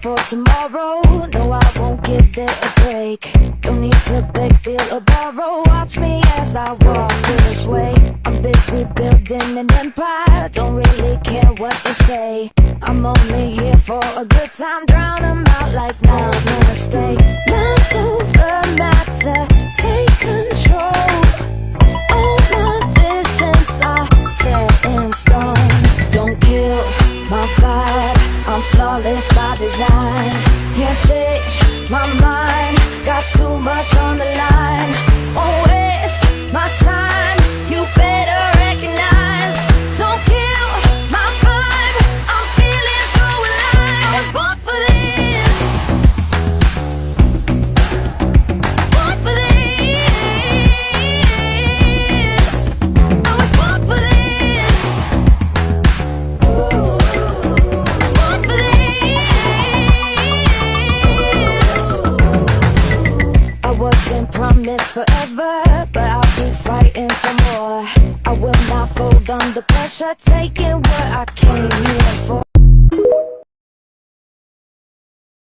for tomorrow. No, I won't give it a break. Don't need to beg, steal or borrow. Watch me as I walk this way. I'm busy building an empire. Don't really care what they say. I'm only here for a good time. Drown 'em out like now, gonna stay. Mind over matter, take control. All my visions are set in stone. Don't kill my vibe, I'm flawless by design. Can't change my mind, got too much on the line. Won't waste my time, you better recognize. Don't kill my vibe, I'm feeling so alive. I was born for this, born for this. I was born for this, born for this. I wasn't promised forever, but I'll be fighting for more. I will not fold under pressure, taking what I came here for.